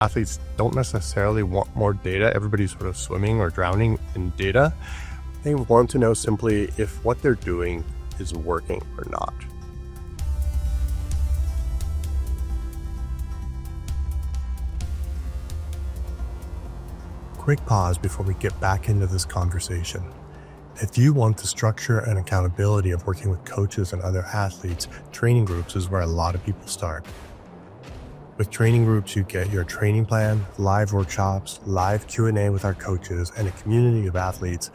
Athletes don't necessarily want more data. Everybody's sort of swimming or drowning in data. They want to know simply if what they're doing is working or not. Quick pause before we get back into this conversation. If you want the structure and accountability of working with coaches and other athletes, training groups is where a lot of people start. With training groups, you get your training plan, live workshops, live Q&A with our coaches, and a community of athletes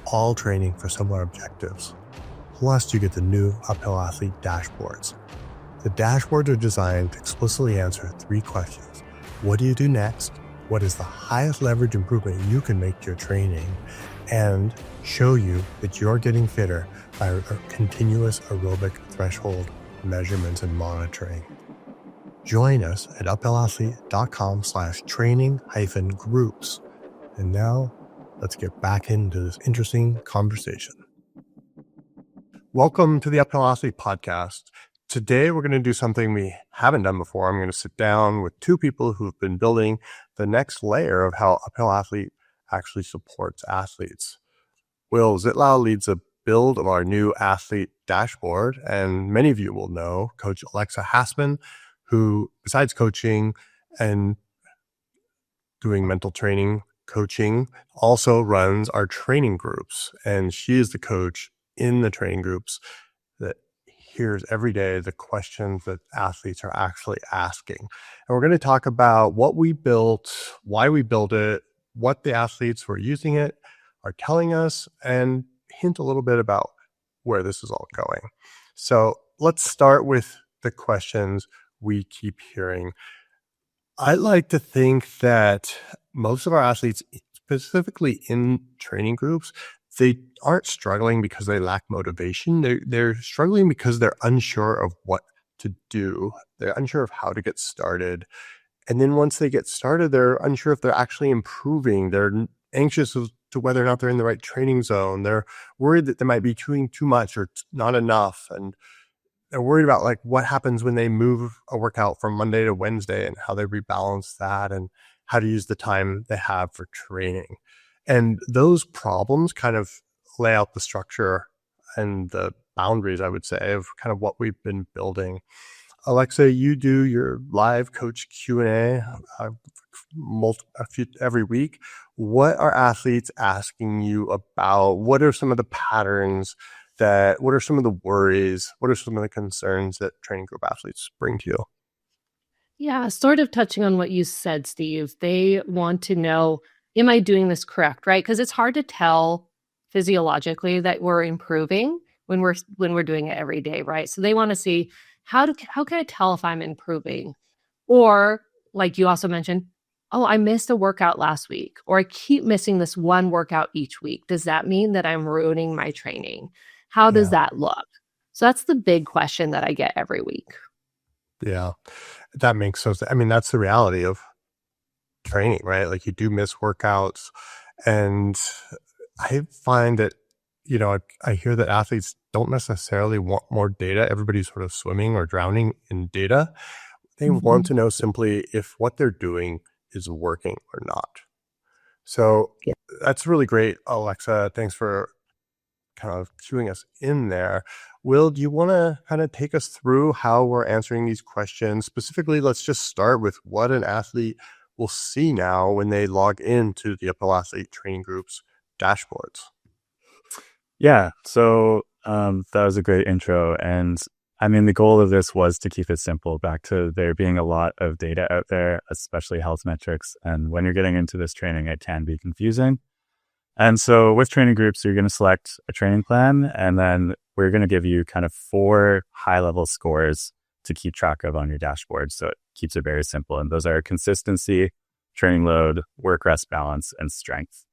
all training for similar objectives. Plus, you get the new Uphill Athlete dashboards. The dashboards are designed to explicitly answer 3 questions. What do you do next? What is the highest leverage improvement you can make to your training? And show you that you're getting fitter by a continuous aerobic threshold measurements and monitoring. Join us at uphilathlete.com/training-groups. And now let's get back into this interesting conversation. Welcome to the Uphill Athlete podcast. Today, we're going to do something we haven't done before. I'm going to sit down with 2 people who've been building the next layer of how Uphill Athlete actually supports athletes. Will Zittlau leads a build of our new athlete dashboard, and many of you will know Coach Alexa Hasman, who, besides coaching and doing mental training coaching, also runs our training groups. And she is the coach in the training groups that hears every day the questions that athletes are actually asking. And we're going to talk about what we built, why we built it, what the athletes who are using it are telling us, and hint a little bit about where this is all going. So let's start with the questions we keep hearing. I like to think that most of our athletes, specifically in training groups, they aren't struggling because they lack motivation. They're struggling because they're unsure of what to do. They're unsure of how to get started. And then once they get started, they're unsure if they're actually improving. They're anxious as to whether or not they're in the right training zone. They're worried that they might be doing too much or not enough. And they're worried about like what happens when they move a workout from Monday to Wednesday and how they rebalance that and how to use the time they have for training. And those problems kind of lay out the structure and the boundaries, I would say, of kind of what we've been building. Alexa, you do your live coach Q&A every week. What are athletes asking you about? What are some of the patterns what are some of the worries? What are some of the concerns that training group athletes bring to you? Yeah, sort of touching on what you said, Steve. They want to know, am I doing this correct, right? Because it's hard to tell physiologically that we're improving when we're doing it every day, right? So they want to see, how can I tell if I'm improving? Or like you also mentioned, oh, I missed a workout last week, or I keep missing this one workout each week. Does that mean that I'm ruining my training? How does that look? So that's the big question that I get every week. Yeah, that makes sense. I mean, that's the reality of training, right? Like you do miss workouts. And I find that, I hear that athletes don't necessarily want more data. Everybody's sort of swimming or drowning in data. They want to know simply if what they're doing is working or not. So that's really great, Alexa. Thanks for kind of cueing us in there. Will, do you want to kind of take us through how we're answering these questions? Specifically, let's just start with what an athlete will see now when they log into the Uphill Athlete training groups dashboards. Yeah, so that was a great intro. And I mean, the goal of this was to keep it simple, back to there being a lot of data out there, especially health metrics. And when you're getting into this training, it can be confusing. And so with training groups, you're going to select a training plan, and then we're going to give you kind of 4 high-level scores to keep track of on your dashboard. So it keeps it very simple. And those are consistency, training load, work-rest balance, and strength.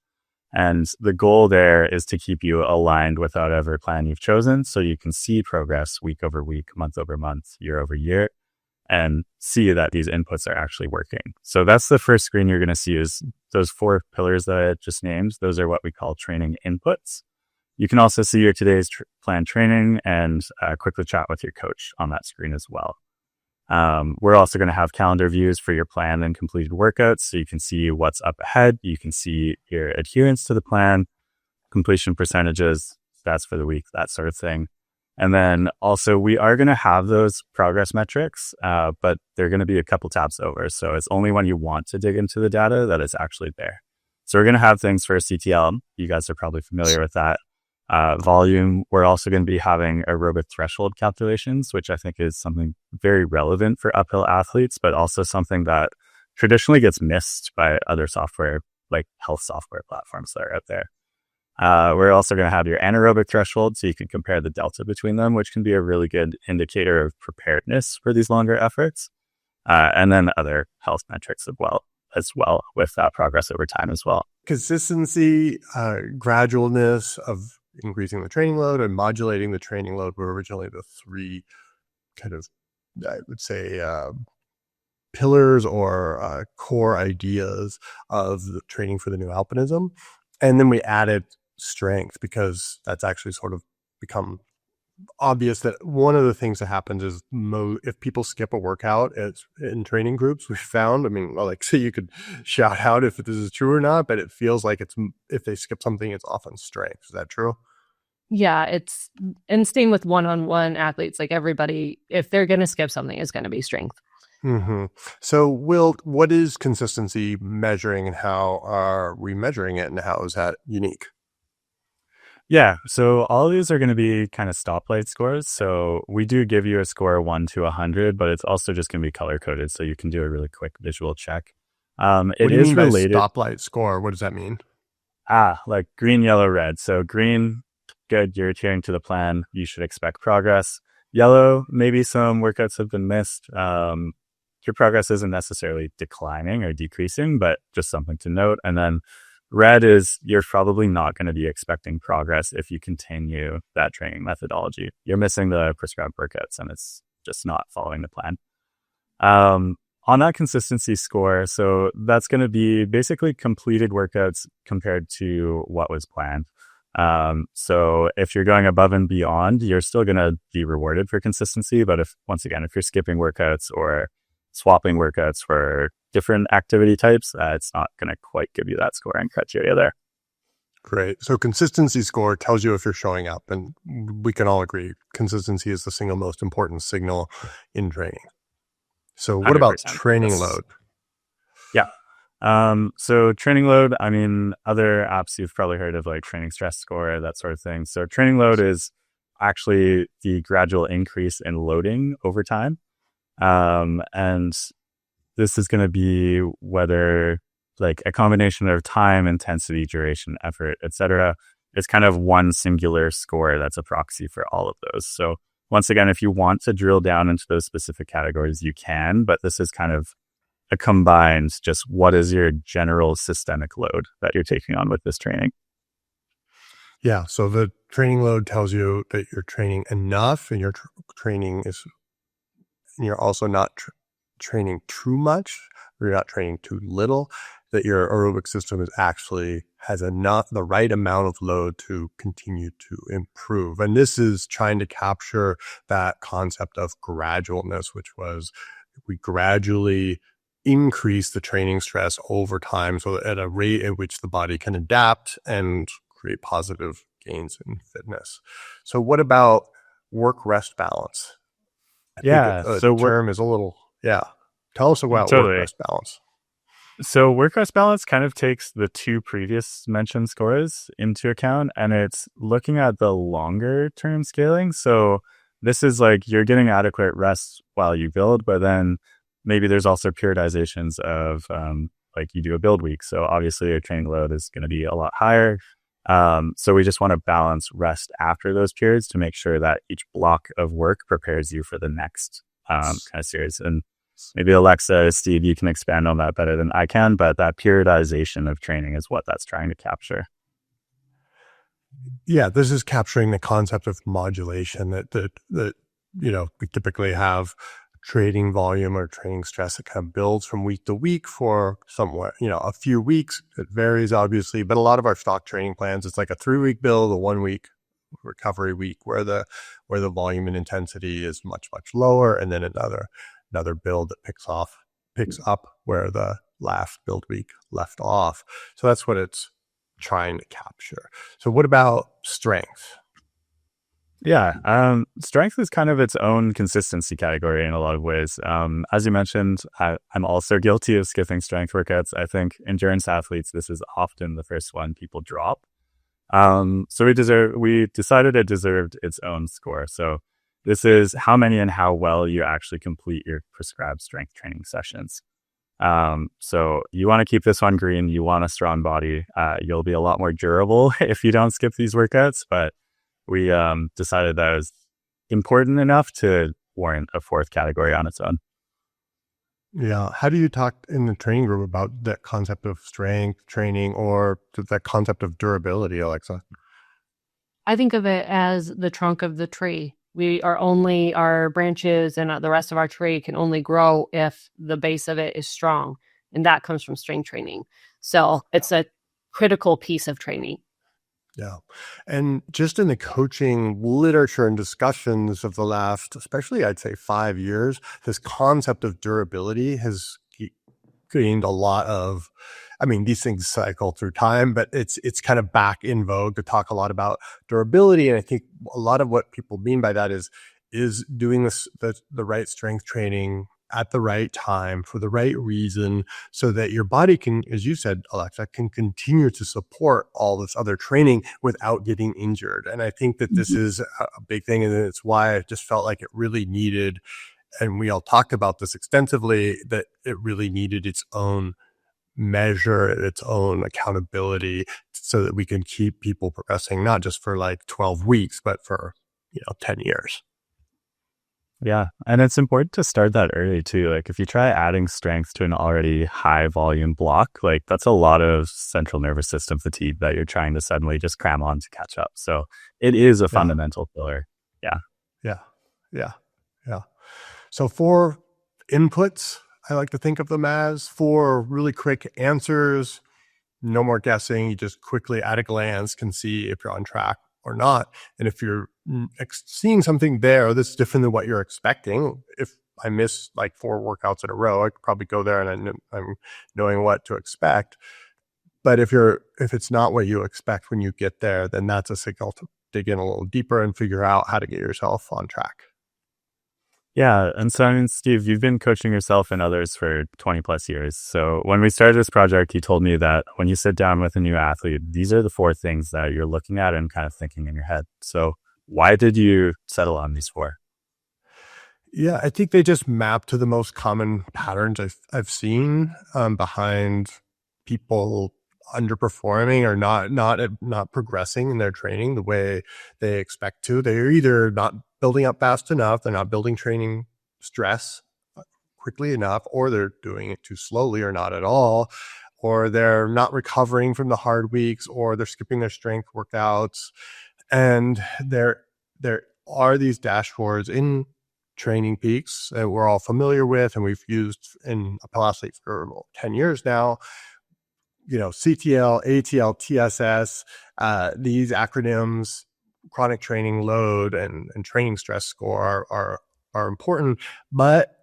And the goal there is to keep you aligned with whatever plan you've chosen so you can see progress week over week, month over month, year over year, and see that these inputs are actually working. So that's the first screen you're going to see, is those 4 pillars that I just named. Those are what we call training inputs. You can also see your today's planned training and quickly chat with your coach on that screen as well. We're also going to have calendar views for your planned and completed workouts, so you can see what's up ahead. You can see your adherence to the plan, completion percentages, stats for the week, that sort of thing. And then also we are going to have those progress metrics, but they're going to be a couple tabs over. So it's only when you want to dig into the data that it's actually there. So we're going to have things for CTL. You guys are probably familiar with that. Volume. We're also going to be having aerobic threshold calculations, which I think is something very relevant for uphill athletes, but also something that traditionally gets missed by other software, like health software platforms that are out there. We're also going to have your anaerobic threshold, so you can compare the delta between them, which can be a really good indicator of preparedness for these longer efforts. And then other health metrics as well with that progress over time as well. Consistency, gradualness of increasing the training load and modulating the training load were originally the three kind of, I would say, pillars or core ideas of the training for the new alpinism. And then we added strength because that's actually sort of become obvious that one of the things that happens is if people skip a workout in training groups, we found, I mean, like, so you could shout out if this is true or not, but it feels like if they skip something, it's often strength. Is that true? Yeah, and same with one-on-one athletes, like everybody, if they're going to skip something, it's going to be strength. Mm-hmm. So, Will, what is consistency measuring and how are we measuring it and how is that unique? Yeah, so all of these are going to be kind of stoplight scores. So we do give you a score 1 to 100, but it's also just going to be color coded, so you can do a really quick visual check. What do you mean related by stoplight score? What does that mean? Like green, yellow, red. So green, good, you're adhering to the plan. You should expect progress. Yellow, maybe some workouts have been missed. Your progress isn't necessarily declining or decreasing, but just something to note. And then red is you're probably not going to be expecting progress if you continue that training methodology. You're missing the prescribed workouts and it's just not following the plan. On that consistency score, so that's going to be basically completed workouts compared to what was planned. So if you're going above and beyond, you're still going to be rewarded for consistency. But if you're skipping workouts or swapping workouts for different activity types, it's not going to quite give you that scoring criteria there. Great. So consistency score tells you if you're showing up, and we can all agree consistency is the single most important signal in training. So what about training load? Yeah. So training load, I mean, other apps you've probably heard of, like training stress score, that sort of thing. So training load is actually the gradual increase in loading over time. And this is going to be whether like a combination of time, intensity, duration, effort, etc. It's kind of one singular score that's a proxy for all of those. So once again, if you want to drill down into those specific categories, you can, but this is kind of a combined just what is your general systemic load that you're taking on with this training. Yeah. So the training load tells you that you're training enough and your training is, and you're also not training too much, or you're not training too little, that your aerobic system is actually has the right amount of load to continue to improve. And this is trying to capture that concept of gradualness, which was we gradually increase the training stress over time, so at a rate at which the body can adapt and create positive gains in fitness. So what about work-rest balance? I think the term is a little, Tell us about work-rest balance. So work-rest balance kind of takes the two previous mentioned scores into account, and it's looking at the longer term scaling. So this is like you're getting adequate rest while you build, but then maybe there's also periodizations of like you do a build week. So obviously your training load is going to be a lot higher. So we just want to balance rest after those periods to make sure that each block of work prepares you for the next kind of series. And maybe Alexa, Steve, you can expand on that better than I can, but that periodization of training is what that's trying to capture. Yeah, this is capturing the concept of modulation that we typically have training volume or training stress that kind of builds from week to week for somewhere, a few weeks. It varies obviously, but a lot of our stock training plans, it's like a 3-week build, a 1-week recovery week where the volume and intensity is much, much lower, and then another another build that picks up where the last build week left off. So that's what it's trying to capture. So what about strength? Yeah, strength is kind of its own consistency category in a lot of ways. As you mentioned, I'm also guilty of skipping strength workouts. I think endurance athletes, this is often the first one people drop. So we decided it deserved its own score. So this is how many and how well you actually complete your prescribed strength training sessions. So you want to keep this one green. You want a strong body. You'll be a lot more durable if you don't skip these workouts, but we decided that was important enough to warrant a fourth category on its own. Yeah. How do you talk in the training group about that concept of strength training or that concept of durability, Alexa? I think of it as the trunk of the tree. Our branches and the rest of our tree can only grow if the base of it is strong. And that comes from strength training. So it's a critical piece of training. Yeah. And just in the coaching literature and discussions of the last, especially I'd say 5 years, this concept of durability has gained a lot of, I mean, these things cycle through time, but it's kind of back in vogue to talk a lot about durability. And I think a lot of what people mean by that is doing the right strength training at the right time for the right reason so that your body can, as you said, Alexa, can continue to support all this other training without getting injured. And I think that this is a big thing. And it's why I just felt like it really needed, and we all talked about this extensively, that it really needed its own measure, its own accountability so that we can keep people progressing, not just for like 12 weeks, but for, 10 years. Yeah. And it's important to start that early too. Like if you try adding strength to an already high volume block, like that's a lot of central nervous system fatigue that you're trying to suddenly just cram on to catch up. So it is a fundamental pillar. Yeah. So 4 inputs, I like to think of them as 4 really quick answers. No more guessing. You just quickly at a glance can see if you're on track or not. And if you're seeing something there that's different than what you're expecting, if I miss like 4 workouts in a row, I could probably go there and I'm knowing what to expect. But if it's not what you expect when you get there, then that's a signal to dig in a little deeper and figure out how to get yourself on track. Yeah. And so, I mean, Steve, you've been coaching yourself and others for 20 plus years. So when we started this project, you told me that when you sit down with a new athlete, these are the 4 things that you're looking at and kind of thinking in your head. So why did you settle on these 4? Yeah, I think they just map to the most common patterns I've seen behind people underperforming or not progressing in their training the way they expect to. They're either not building up fast enough, they're not building training stress quickly enough, or they're doing it too slowly or not at all, or they're not recovering from the hard weeks, or they're skipping their strength workouts. And there are these dashboards in Training Peaks that we're all familiar with and we've used in Uphill Athlete for 10 years now. CTL, ATL, TSS, these acronyms, chronic training load and training stress score are important. But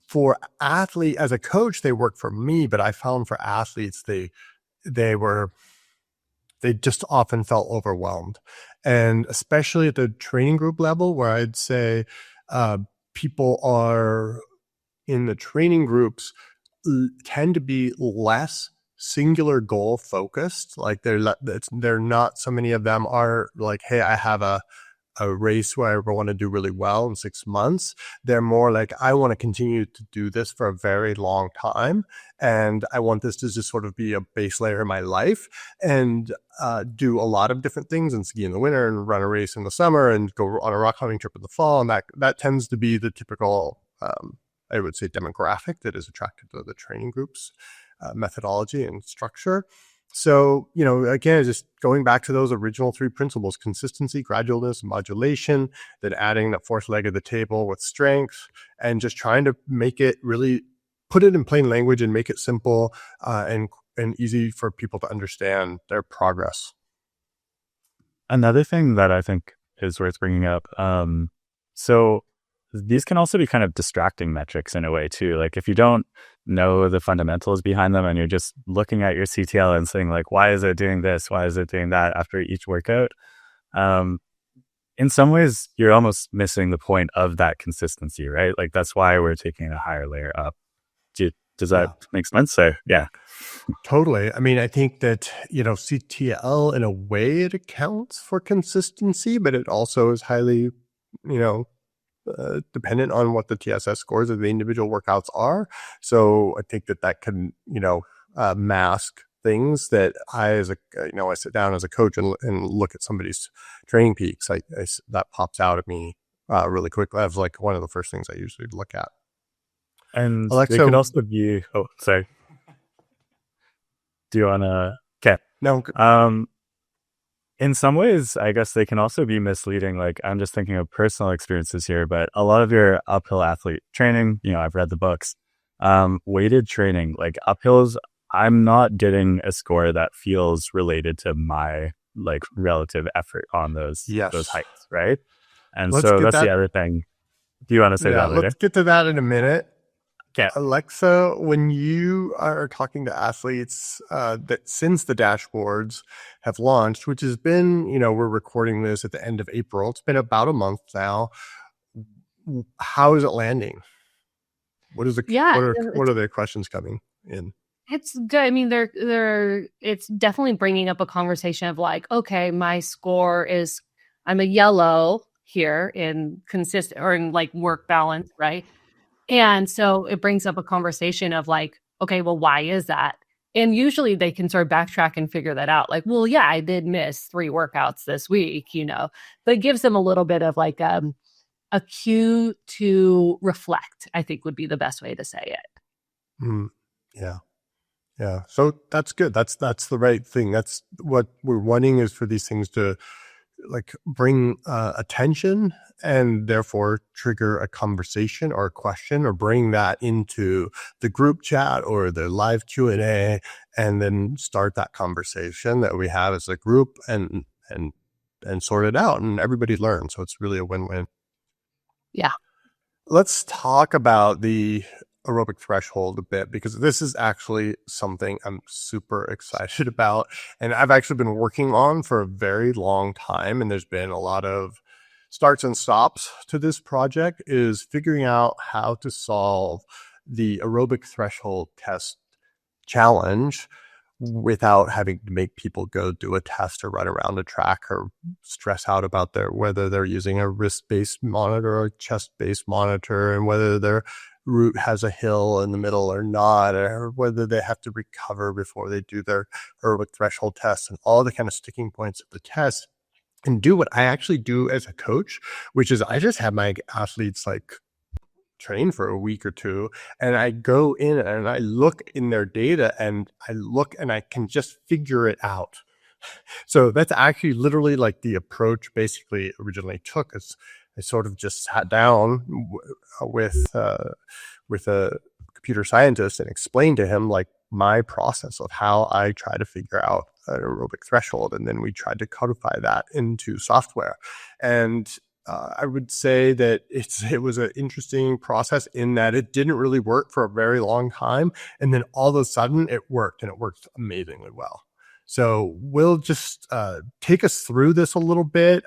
for athlete, as a coach, they work for me, but I found for athletes, they just often felt overwhelmed. And especially at the training group level, where I'd say people are in the training groups tend to be less singular goal focused. Like they're not, so many of them are like, hey, I have a race where I want to do really well in 6 months. They're more like, I want to continue to do this for a very long time. And I want this to just sort of be a base layer in my life and do a lot of different things and ski in the winter and run a race in the summer and go on a rock climbing trip in the fall. And that tends to be the typical, I would say, demographic that is attracted to the training groups methodology and structure. So, again, just going back to those original 3 principles: consistency, gradualness, modulation, then adding that 4th leg of the table with strength, and just trying to make it really put it in plain language and make it simple and easy for people to understand their progress. Another thing that I think is worth bringing up. So these can also be kind of distracting metrics in a way too. Like if you don't know the fundamentals behind them and you're just looking at your CTL and saying like, why is it doing this? Why is it doing that after each workout? In some ways, you're almost missing the point of that consistency, right? Like that's why we're taking a higher layer up. Does that make sense? So, yeah. Totally. I mean, I think that, CTL in a way it accounts for consistency, but it also is highly, dependent on what the TSS scores of the individual workouts are. So I think that can, mask things that I sit down as a coach and look at somebody's training peaks. That pops out at me really quickly. That's like one of the first things I usually look at. And Alexa, they could also be, sorry. Do you want to, okay. No. In some ways, I guess they can also be misleading. Like I'm just thinking of personal experiences here, but a lot of your uphill athlete training, I've read the books, weighted training, like uphills, I'm not getting a score that feels related to my like relative effort on those heights, right? And that's the other thing. Do you want to say that later? Let's get to that in a minute. Okay. Alexa, when you are talking to athletes that since the dashboards have launched, which has been, we're recording this at the end of April, it's been about a month now. How is it landing? What are the questions coming in? It's good. I mean, it's definitely bringing up a conversation of like, okay, my score is, I'm a yellow here in consistent or in like work balance, right? And so it brings up a conversation of like, okay, well, why is that? And usually they can sort of backtrack and figure that out. Like, well, yeah, I did miss 3 workouts this week, but it gives them a little bit of like a cue to reflect, I think would be the best way to say it. Yeah. So that's good. That's the right thing. That's what we're wanting, is for these things to like bring attention and therefore trigger a conversation or a question, or bring that into the group chat or the live Q&A, and then start that conversation that we have as a group and sort it out, and everybody learns. So it's really a win-win. Yeah. Let's talk about the aerobic threshold a bit, because this is actually something I'm super excited about, and I've actually been working on for a very long time. And there's been a lot of starts and stops to this project, is figuring out how to solve the aerobic threshold test challenge without having to make people go do a test or run around a track or stress out about whether they're using a wrist-based monitor or a chest-based monitor, and whether their route has a hill in the middle or not, or whether they have to recover before they do their aerobic threshold test, and all the kind of sticking points of the test, and do what I actually do as a coach, which is I just have my athletes like train for a week or two, and I go in and I look in their data, and I can just figure it out. So that's actually literally like the approach basically originally took. Is I sort of just sat down with a computer scientist and explained to him like my process of how I try to figure out an aerobic threshold, and then we tried to codify that into software. And I would say that it was an interesting process in that it didn't really work for a very long time, and then all of a sudden it worked, and it worked amazingly well. So we'll just take us through this a little bit.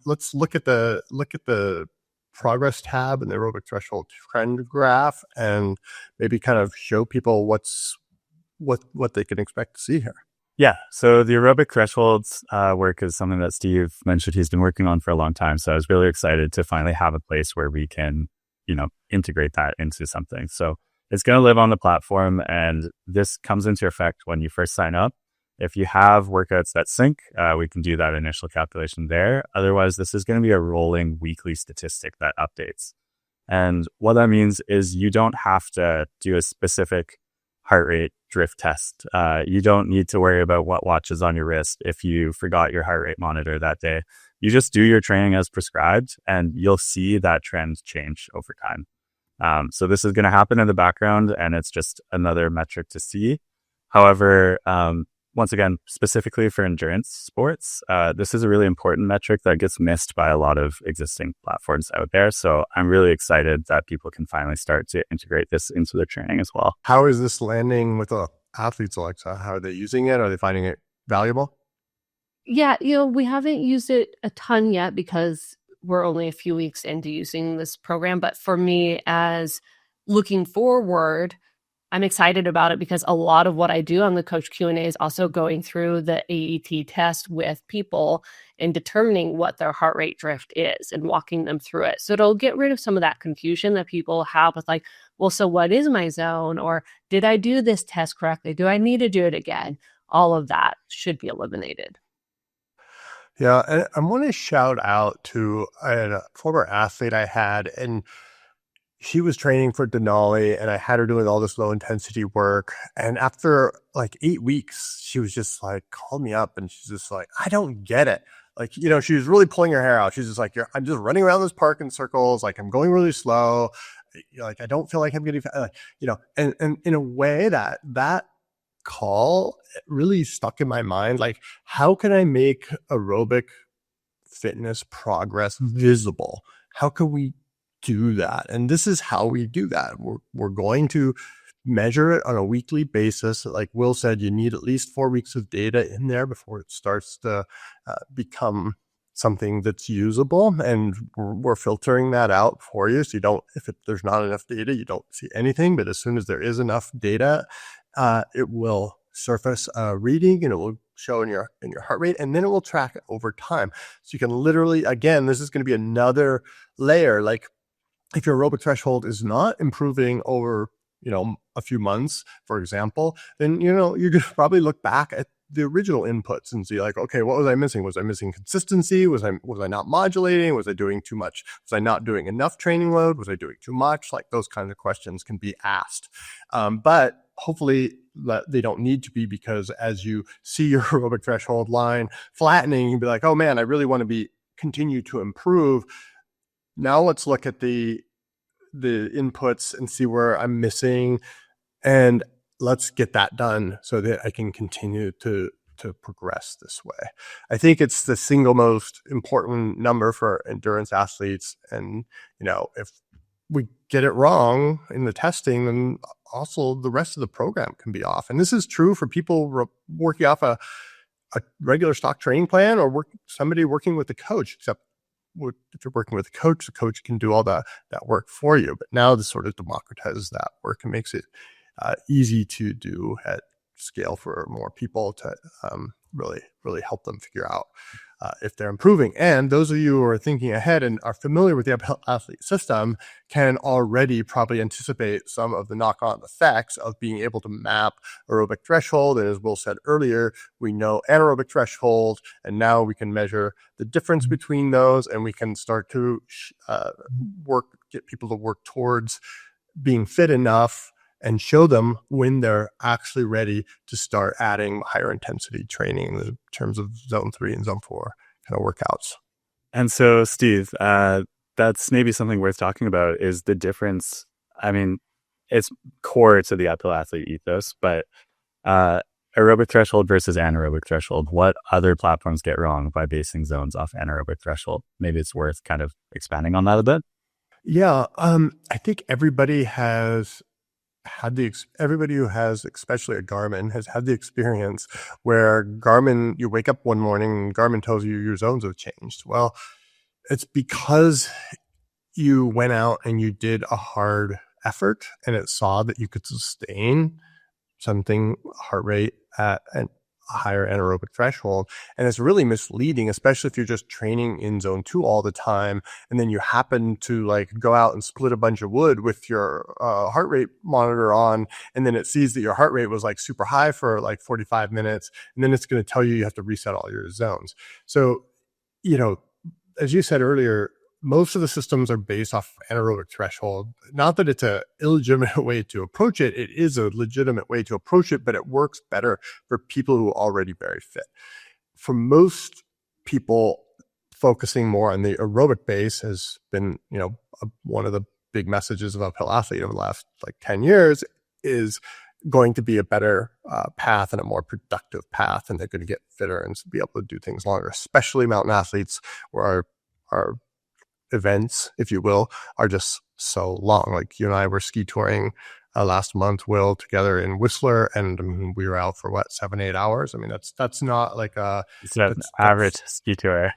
Let's look at the progress tab and the aerobic threshold trend graph, and maybe kind of show people what they can expect to see here. Yeah. So the aerobic thresholds work is something that Steve mentioned he's been working on for a long time. So I was really excited to finally have a place where we can, integrate that into something. So it's going to live on the platform, and this comes into effect when you first sign up. If you have workouts that sync, we can do that initial calculation there. Otherwise, this is going to be a rolling weekly statistic that updates. And what that means is you don't have to do a specific heart rate drift test. You don't need to worry about what watch is on your wrist if you forgot your heart rate monitor that day. You just do your training as prescribed, and you'll see that trend change over time. So this is going to happen in the background, and it's just another metric to see. However, once again, specifically for endurance sports, this is a really important metric that gets missed by a lot of existing platforms out there. So I'm really excited that people can finally start to integrate this into their training as well. How is this landing with the athletes, Alexa? How are they using it? Are they finding it valuable? Yeah, we haven't used it a ton yet because we're only a few weeks into using this program. But for me, as looking forward, I'm excited about it because a lot of what I do on the Coach Q&A is also going through the AET test with people and determining what their heart rate drift is and walking them through it. So it'll get rid of some of that confusion that people have with like, well, so what is my zone? Or did I do this test correctly? Do I need to do it again? All of that should be eliminated. Yeah, and I want to shout out to a former athlete I had, and she was training for Denali, and I had her doing all this low intensity work. And after like 8 weeks, she was just like, called me up, and she's just like, I don't get it. Like, she was really pulling her hair out. She's just like, I'm just running around this park in circles. Like, I'm going really slow. Like, I don't feel like I'm getting, and in a way that call really stuck in my mind. Like, how can I make aerobic fitness progress visible? How can we do that? And this is how we do that. We're going to measure it on a weekly basis. Like Will said, you need at least 4 weeks of data in there before it starts to become something that's usable. And we're filtering that out for you. So if there's not enough data, you don't see anything. But as soon as there is enough data, it will surface a reading, and it will show in your heart rate, and then it will track it over time. So you can literally, again, this is going to be another layer. Like, if your aerobic threshold is not improving over, a few months, for example, then, you're going to probably look back at the original inputs and see like, okay, what was I missing? Was I missing consistency? Was I not modulating? Was I doing too much? Was I not doing enough training load? Was I doing too much? Like, those kinds of questions can be asked. But hopefully they don't need to be, because as you see your aerobic threshold line flattening, you'll be like, oh man, I really want to continue to improve. Now let's look at the inputs and see where I'm missing, and let's get that done so that I can continue to progress this way. I think it's the single most important number for endurance athletes. And, if we get it wrong in the testing, then also the rest of the program can be off. And this is true for people working off a regular stock training plan, or somebody working with the coach, except if you're working with a coach, the coach can do all that work for you. But now this sort of democratizes that work and makes it easy to do at scale for more people to really, really help them figure out if they're improving. And those of you who are thinking ahead and are familiar with the Uphill Athlete system can already probably anticipate some of the knock-on effects of being able to map aerobic threshold. And as Will said earlier, we know anaerobic threshold, and now we can measure the difference between those, and we can start to get people to work towards being fit enough and show them when they're actually ready to start adding higher intensity training in terms of zone 3 and zone 4 kind of workouts. And so, Steve, that's maybe something worth talking about, is the difference. I mean, it's core to the Uphill Athlete ethos, but aerobic threshold versus anaerobic threshold. What other platforms get wrong by basing zones off anaerobic threshold? Maybe it's worth kind of expanding on that a bit. Yeah, I think everybody who has, especially a Garmin, has had the experience where you wake up one morning and Garmin tells you your zones have changed. Well, it's because you went out and you did a hard effort, and it saw that you could sustain something heart rate at a higher anaerobic threshold. And it's really misleading, especially if you're just training in zone 2 all the time, and then you happen to like go out and split a bunch of wood with your heart rate monitor on, and then it sees that your heart rate was like super high for like 45 minutes, and then it's going to tell you have to reset all your zones. So, as you said earlier, most of the systems are based off anaerobic threshold. Not that it's an illegitimate way to approach it. It is a legitimate way to approach it, but it works better for people who are already very fit. For most people, focusing more on the aerobic base has been, one of the big messages of Uphill Athlete over the last 10 years, is going to be a better path and a more productive path, and they're going to get fitter and be able to do things longer, especially mountain athletes where our events, if you will, are just so long. Like you and I were ski touring last month, Will, together in Whistler, and we were out for 7-8 hours. I mean, that's not like it's an average ski tour.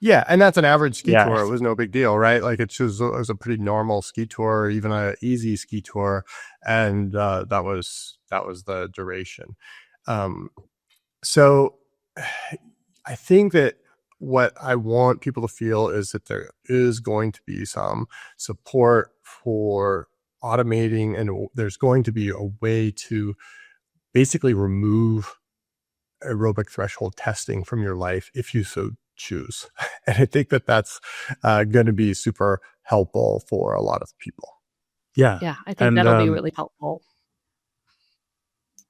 Yeah, and that's an average ski Yeah. tour. It was no big deal, right? Like it was a pretty normal ski tour, even an easy ski tour, and that was the duration. So I think that what I want people to feel is that there is going to be some support for automating, and there's going to be a way to basically remove aerobic threshold testing from your life if you so choose. And I think that that's going to be super helpful for a lot of people. Yeah. Yeah, I think that'll be really helpful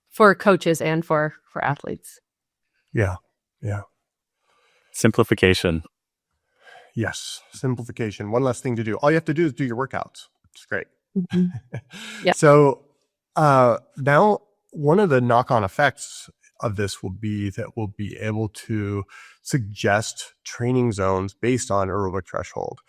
for coaches and for athletes. Yeah. Simplification. Yes. Simplification. One less thing to do. All you have to do is do your workouts. It's great. Mm-hmm. Yeah. So now one of the knock-on effects of this will be that we'll be able to suggest training zones based on aerobic threshold.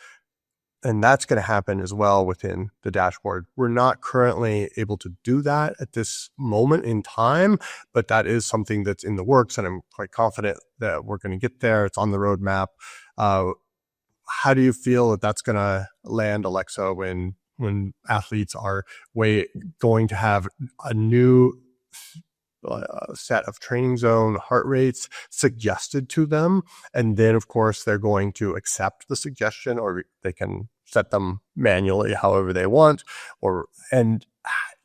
And that's going to happen as well within the dashboard. We're not currently able to do that at this moment in time, but that is something that's in the works, and I'm quite confident that we're going to get there. It's on the roadmap. How do you feel that that's going to land, Alexa, when athletes are going to have a new set of training zone heart rates suggested to them, and then of course they're going to accept the suggestion, or they can set them manually however they want? And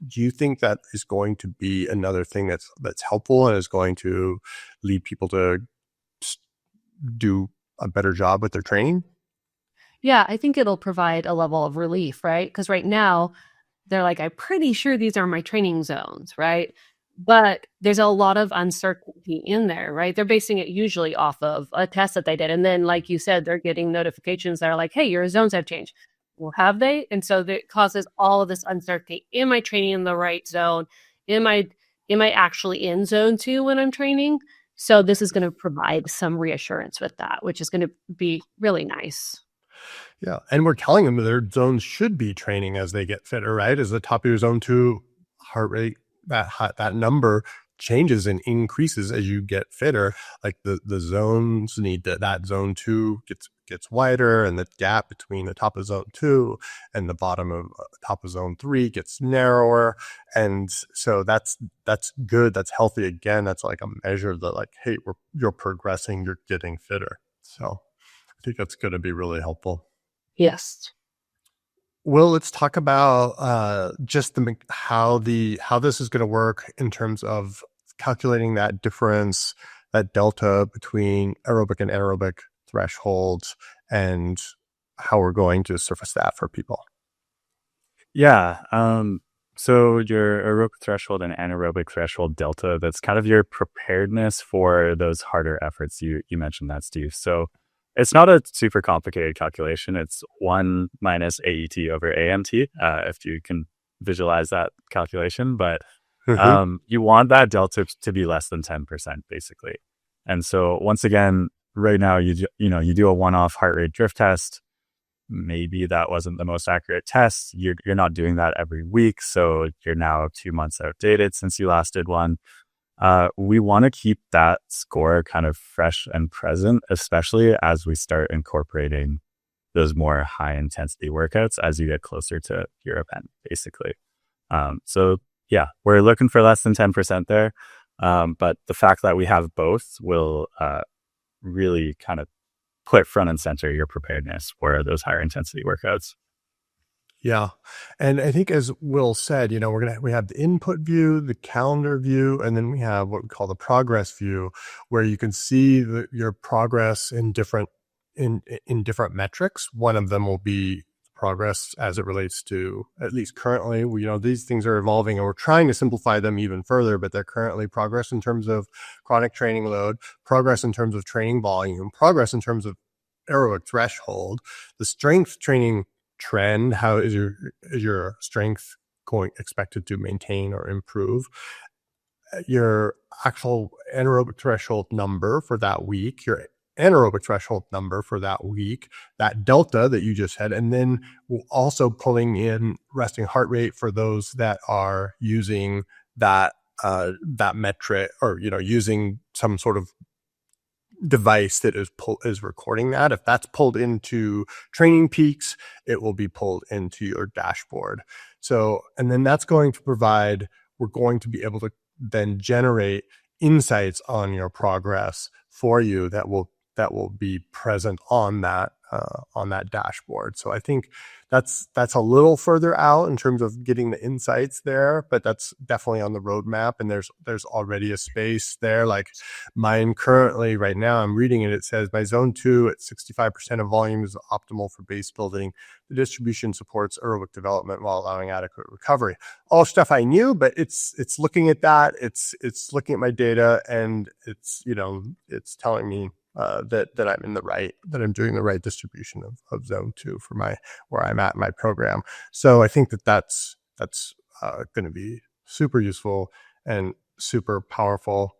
do you think that is going to be another thing that's helpful and is going to lead people to do a better job with their training? Yeah, I think it'll provide a level of relief, right? Because right now they're like, I'm pretty sure these are my training zones, right? But there's a lot of uncertainty in there, right? They're basing it usually off of a test that they did. And then, like you said, they're getting notifications that are like, hey, your zones have changed. Well, have they? And so that causes all of this uncertainty. Am I training in the right zone? Am I actually in zone 2 when I'm training? So this is going to provide some reassurance with that, which is going to be really nice. Yeah. And we're telling them that their zones should be training as they get fitter, right? As the top of your zone 2 heart rate, that number changes and increases as you get fitter. Like the zones need that zone 2 gets wider, and the gap between the top of zone 2 and the bottom of top of zone 3 gets narrower. And so that's good. That's healthy. Again, that's like a measure that like, hey, you're progressing, you're getting fitter. So I think that's going to be really helpful. Yes. Well, let's talk about just how this is going to work in terms of calculating that difference, that delta between aerobic and anaerobic thresholds, and how we're going to surface that for people. Yeah. So your aerobic threshold and anaerobic threshold delta, that's kind of your preparedness for those harder efforts. You mentioned that, Steve. So it's not a super complicated calculation. It's 1 minus AET over AMT, if you can visualize that calculation. But you want that delta to be less than 10%, basically. And so once again, right now, you do a one-off heart rate drift test. Maybe that wasn't the most accurate test. You're not doing that every week, so you're now 2 months outdated since you last did one. We want to keep that score kind of fresh and present, especially as we start incorporating those more high intensity workouts as you get closer to your event, basically. So yeah, we're looking for less than 10% there. But the fact that we have both will really kind of put front and center your preparedness for those higher intensity workouts. Yeah. And I think, as Will said, we have the input view, the calendar view, and then we have what we call the progress view, where you can see your progress in different metrics. One of them will be progress as it relates to, at least currently, these things are evolving and we're trying to simplify them even further, but they're currently progress in terms of chronic training load, progress in terms of training volume, progress in terms of aerobic threshold, the strength training trend. How is your strength expected to maintain or improve. Your actual anaerobic threshold number for that week, your anaerobic threshold number for that week, that delta that you just had, and then we're also pulling in resting heart rate for those that are using that metric, or using some sort of device that is recording that. If that's pulled into Training Peaks, it will be pulled into your dashboard. So, and then that's going to provide, we're going to be able to then generate insights on your progress for you that will be present on that dashboard. So I think that's a little further out in terms of getting the insights there, but that's definitely on the roadmap. And there's already a space there. Like mine currently right now, I'm reading it. It says my zone 2 at 65% of volume is optimal for base building. The distribution supports aerobic development while allowing adequate recovery. All stuff I knew, but it's looking at that. It's looking at my data, and it's telling me that I'm in the right, that I'm doing the right distribution of zone 2 for where I'm at in my program. So I think that's going to be super useful and super powerful.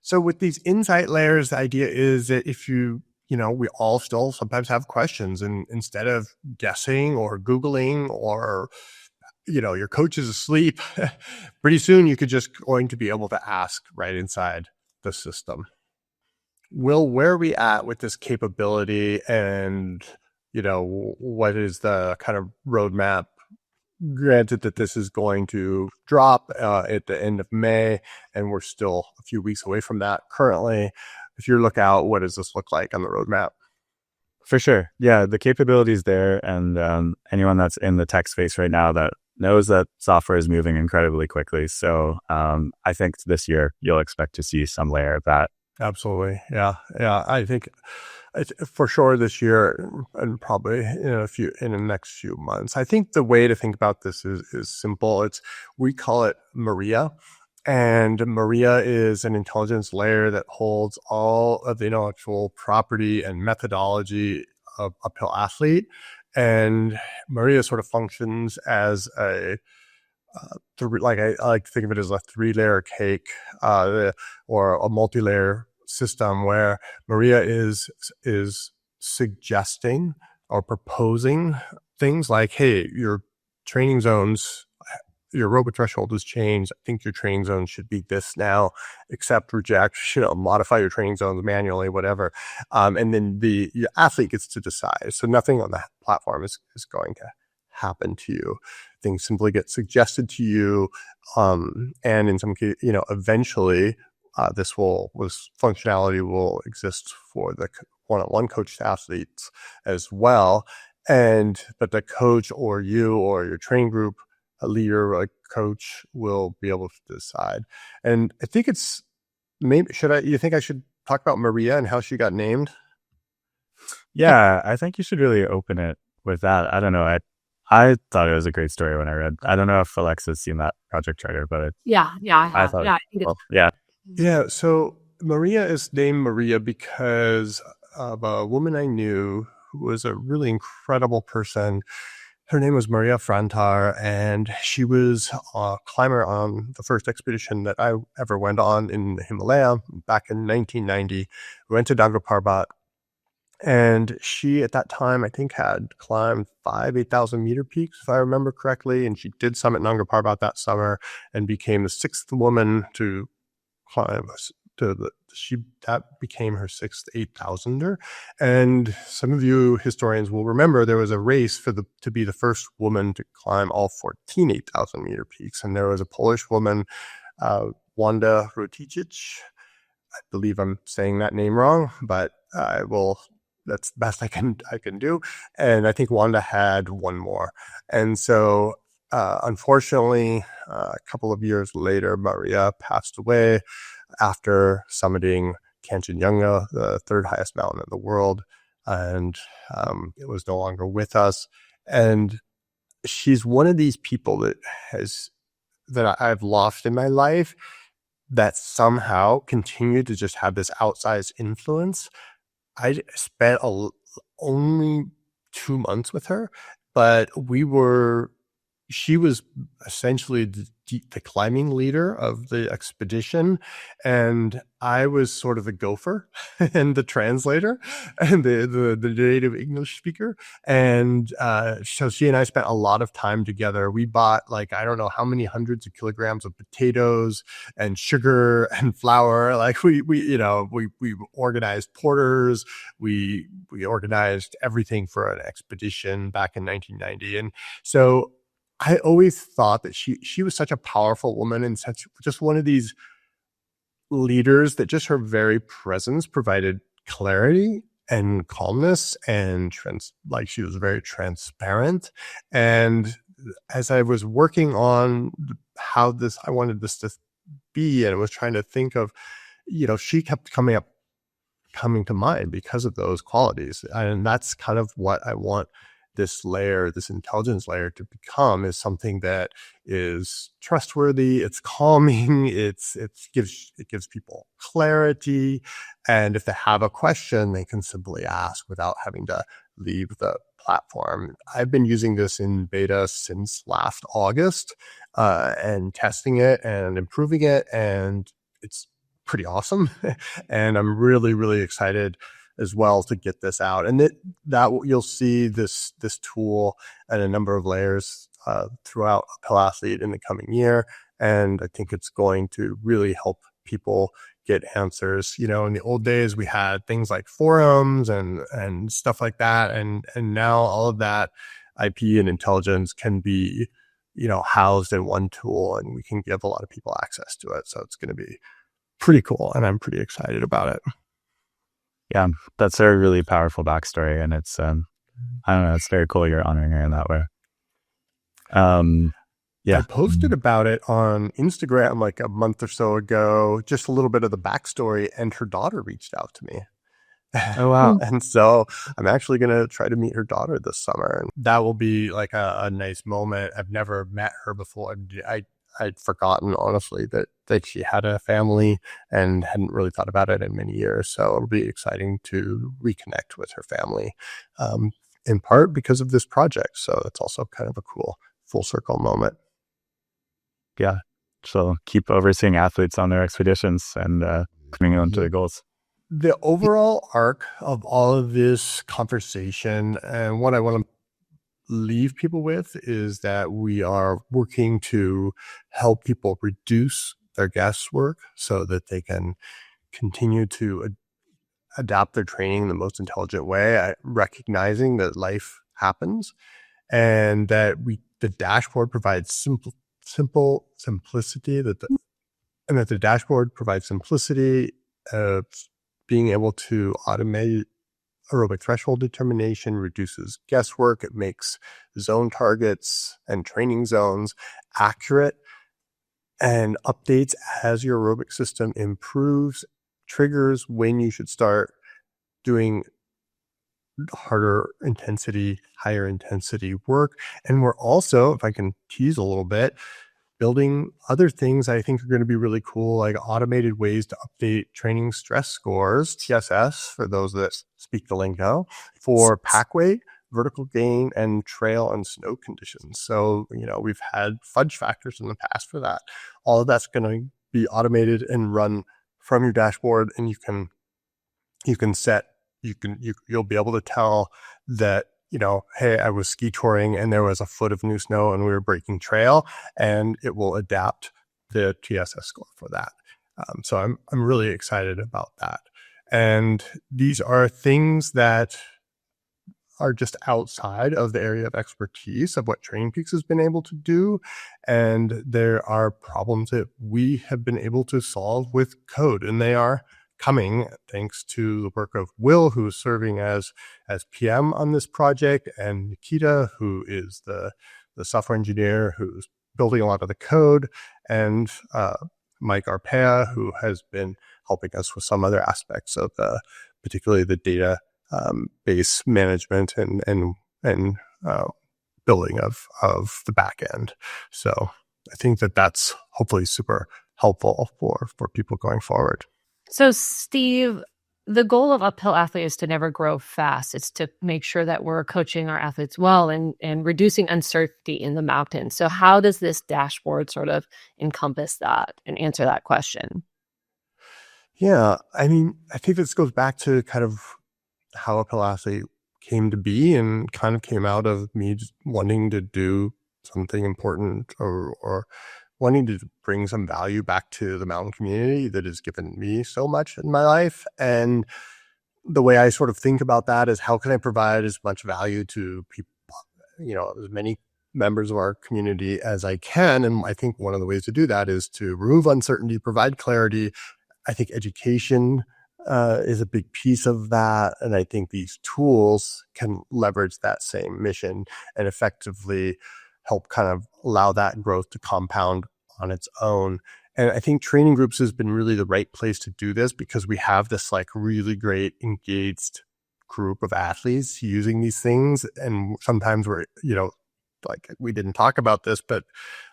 So with these insight layers, the idea is that if we all still sometimes have questions, and instead of guessing or Googling, or your coach is asleep, pretty soon you could just going to be able to ask right inside the system. Will, where are we at with this capability, and what is the kind of roadmap? Granted that this is going to drop at the end of May, and we're still a few weeks away from that currently. If you look out, what does this look like on the roadmap? For sure. Yeah, the capability is there, and anyone that's in the tech space right now that knows that software is moving incredibly quickly. So I think this year you'll expect to see some layer of that. Absolutely. Yeah. I think for sure this year, and probably in the next few months. I think the way to think about this is simple. We call it Maria. And Maria is an intelligence layer that holds all of the intellectual property and methodology of uphill athlete. And Maria sort of functions as I like to think of it as a 3-layer cake, or a multi-layer system, where Maria is suggesting or proposing things like, hey, your training zones, your aerobic threshold has changed. I think your training zone should be this now. Accept, reject, modify your training zones manually, whatever. And then the athlete gets to decide. So nothing on the platform is going to happen to you. Things simply get suggested to you. And in some cases, eventually this functionality will exist for the one-on-one coached athletes as well. But the coach, or you, or your training group, a leader, a coach, will be able to decide. And I think you think I should talk about Maria and how she got named? Yeah, I think you should really open it with that. I don't know. I thought it was a great story when I read. I don't know if Alexa's seen that project charter, but I have. I thought, I think yeah. So Maria is named Maria because of a woman I knew who was a really incredible person. Her name was Maria Frantar, and she was a climber on the first expedition that I ever went on in the Himalaya back in 1990. We went to Nanga Parbat, and she, at that time, I think had climbed 8,000 meter peaks, if I remember correctly. And she did summit Nanga Parbat that summer and became the 6th woman to climb that became her 6th 8,000er. And some of you historians will remember there was a race to be the first woman to climb all 14 8,000 meter peaks. And there was a Polish woman, Wanda Roticic. I believe I'm saying that name wrong, but that's the best I can do. And I think Wanda had one more. And so unfortunately, a couple of years later, Maria passed away after summiting Kanchenjunga, the 3rd highest mountain in the world, and it was no longer with us. And she's one of these people that I've lost in my life that somehow continued to just have this outsized influence. I spent only 2 months with her, but we were she was essentially the climbing leader of the expedition, and I was sort of the gopher and the translator and the native English speaker. And so she and I spent a lot of time together. We bought, like, I don't know how many hundreds of kilograms of potatoes and sugar and flour. Like we organized porters. We organized everything for an expedition back in 1990. And so I always thought that she was such a powerful woman and such just one of these leaders that just her very presence provided clarity and calmness, and like she was very transparent. And as I was working on how I wanted this to be, and I was trying to think of, she kept coming to mind because of those qualities. And that's kind of what I want this intelligence layer to become, is something that is trustworthy, it's calming, it gives people clarity. And if they have a question, they can simply ask without having to leave the platform. I've been using this in beta since last August, and testing it and improving it, and it's pretty awesome. And I'm really, really excited as well to get this out. And that you'll see this tool and a number of layers throughout Uphill Athlete in the coming year. And I think it's going to really help people get answers. In the old days, we had things like forums and stuff like that. And now all of that IP and intelligence can be, housed in one tool, and we can give a lot of people access to it. So it's going to be pretty cool, and I'm pretty excited about it. Yeah, that's a really powerful backstory, and it's I don't know, it's very cool you're honoring her in that way. Yeah, I posted about it on Instagram like a month or so ago, just a little bit of the backstory, and her daughter reached out to me. Oh wow. And so I'm actually going to try to meet her daughter this summer, and that will be like a nice moment. I've never met her before. I'd forgotten, honestly, that she had a family and hadn't really thought about it in many years. So it'll be exciting to reconnect with her family, in part because of this project. So it's also kind of a cool full circle moment. Yeah. So keep overseeing athletes on their expeditions and coming on to the goals. The overall arc of all of this conversation, and what I want to leave people with, is that we are working to help people reduce their guesswork so that they can continue to adapt their training in the most intelligent way, recognizing that life happens, and that the dashboard provides simplicity, and that the dashboard provides simplicity of being able to automate aerobic threshold determination, reduces guesswork. It makes zone targets and training zones accurate, and updates as your aerobic system improves, triggers when you should start doing higher intensity work. And we're also, if I can tease a little bit, building other things I think are going to be really cool, like automated ways to update training stress scores, TSS, for those that speak the lingo, for pack weight, vertical gain, and trail and snow conditions. So, we've had fudge factors in the past for that. All of that's going to be automated and run from your dashboard, and you'll be able to tell that, hey, I was ski touring and there was a foot of new snow and we were breaking trail, and it will adapt the TSS score for that. So I'm really excited about that. And these are things that are just outside of the area of expertise of what Training Peaks has been able to do. And there are problems that we have been able to solve with code, and they are coming thanks to the work of Will, who is serving as PM on this project, and Nikita, who is the software engineer who's building a lot of the code, and Mike Arpea, who has been helping us with some other aspects of particularly the data base management and building of the back end. So I think that's hopefully super helpful for people going forward. So, Steve, the goal of Uphill Athlete is to never grow fast. It's to make sure that we're coaching our athletes well and reducing uncertainty in the mountain. So how does this dashboard sort of encompass that and answer that question? Yeah, I mean, I think this goes back to kind of how Uphill Athlete came to be and kind of came out of me just wanting to do something important or wanting to bring some value back to the mountain community that has given me so much in my life. And the way I sort of think about that is how can I provide as much value to people, as many members of our community as I can. And I think one of the ways to do that is to remove uncertainty, provide clarity. I think education is a big piece of that. And I think these tools can leverage that same mission and effectively help kind of allow that growth to compound on its own. And I think training groups has been really the right place to do this because we have this like really great engaged group of athletes using these things. And sometimes we're, like we didn't talk about this, but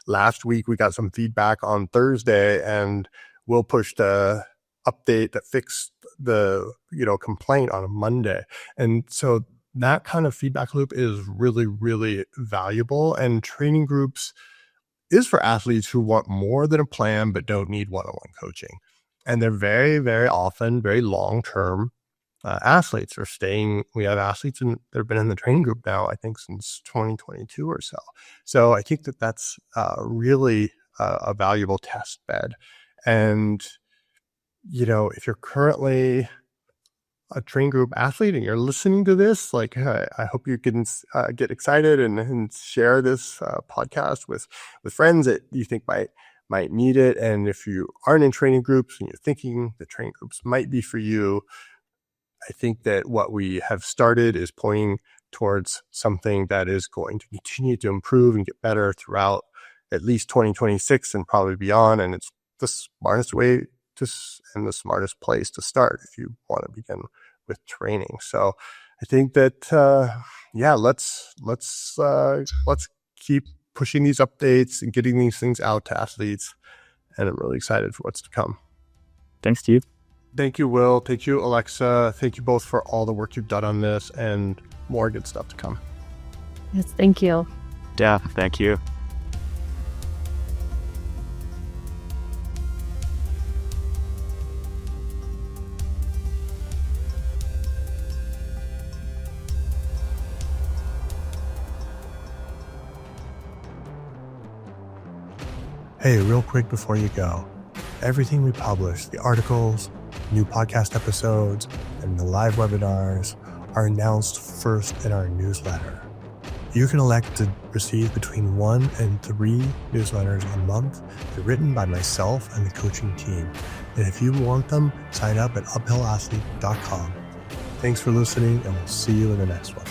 last week we got some feedback on Thursday and we'll push the update that fixed the, complaint on a Monday. And so that kind of feedback loop is really, really valuable. And training groups is for athletes who want more than a plan but don't need one-on-one coaching. And they're very, very often very long-term athletes are staying. We have athletes that have been in the training group now, I think, since 2022 or so. So I think that that's really a valuable test bed. And, if you're currently a train group athlete and you're listening to this, like I hope you can get excited and share this podcast with friends that you think might need it. And if you aren't in training groups and you're thinking the training groups might be for you, I think that what we have started is pointing towards something that is going to continue to improve and get better throughout at least 2026 and probably beyond. And it's the smartest way and the smartest place to start if you want to begin with training. So I think that, let's keep pushing these updates and getting these things out to athletes. And I'm really excited for what's to come. Thanks, Steve. Thank you, Will. Thank you, Alexa. Thank you both for all the work you've done on this and more good stuff to come. Yes, thank you. Yeah, thank you. Hey, real quick before you go, everything we publish, the articles, new podcast episodes, and the live webinars are announced first in our newsletter. You can elect to receive between 1 and 3 newsletters a month. They're written by myself and the coaching team. And if you want them, sign up at uphillathlete.com. Thanks for listening, and we'll see you in the next one.